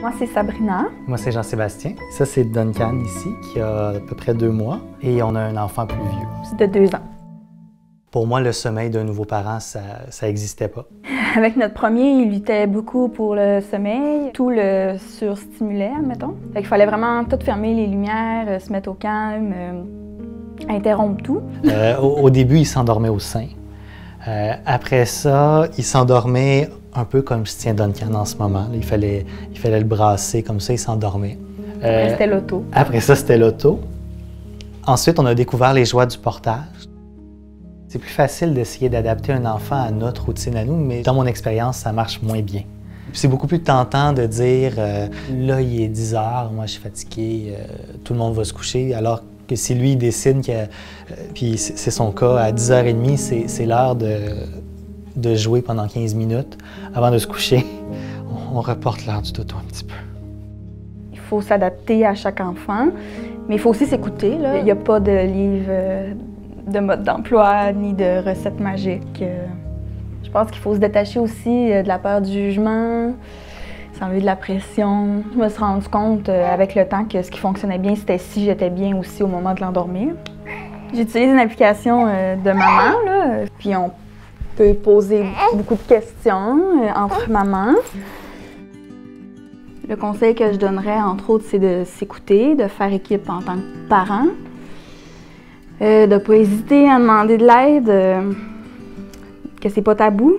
Moi, c'est Sabrina. Moi, c'est Jean-Sébastien. Ça, c'est Duncan ici, qui a à peu près 2 mois. Et on a un enfant plus vieux. De 2 ans. Pour moi, le sommeil d'un nouveau parent, ça n'existait pas. Avec notre premier, il luttait beaucoup pour le sommeil. Tout le surstimulait, admettons. Fait qu'il fallait vraiment tout fermer les lumières, se mettre au calme, interrompre tout. Au début, il s'endormait au sein. Après ça, il s'endormait un peu comme je tiens Duncan en ce moment. Il fallait le brasser, comme ça, il s'endormait. Après, c'était l'auto. Après ça, c'était l'auto. Ensuite, on a découvert les joies du portage. C'est plus facile d'essayer d'adapter un enfant à notre routine à nous, mais dans mon expérience, ça marche moins bien. C'est beaucoup plus tentant de dire là, il est 10 heures, moi je suis fatigué, tout le monde va se coucher, alors que si lui il décide que, puis c'est son cas, à 10h30, c'est l'heure de jouer pendant 15 minutes avant de se coucher, on reporte l'heure du dodo un petit peu. Il faut s'adapter à chaque enfant, mais il faut aussi s'écouter. Il n'y a pas de livre de mode d'emploi ni de recettes magiques. Je pense qu'il faut se détacher aussi de la peur du jugement, s'enlever de la pression. Je me suis rendu compte avec le temps que ce qui fonctionnait bien, c'était si j'étais bien aussi au moment de l'endormir. J'utilise une application de maman, là, puis on peut poser beaucoup de questions entre mamans. Le conseil que je donnerais, entre autres, c'est de s'écouter, de faire équipe en tant que parent. De ne pas hésiter à demander de l'aide, que c'est pas tabou,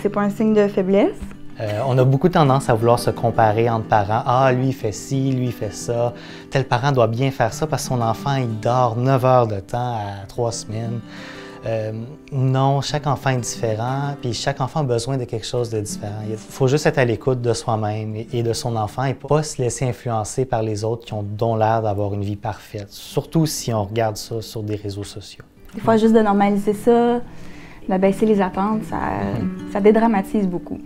c'est pas un signe de faiblesse. On a beaucoup tendance à vouloir se comparer entre parents. Ah, lui, il fait ci, lui, il fait ça. Tel parent doit bien faire ça parce que son enfant, il dort 9 heures de temps à 3 semaines. Non, chaque enfant est différent, puis chaque enfant a besoin de quelque chose de différent. Il faut juste être à l'écoute de soi-même et de son enfant et pas se laisser influencer par les autres qui ont l'air d'avoir une vie parfaite, surtout si on regarde ça sur des réseaux sociaux. Des fois, juste de normaliser ça, de baisser les attentes, ça dédramatise beaucoup.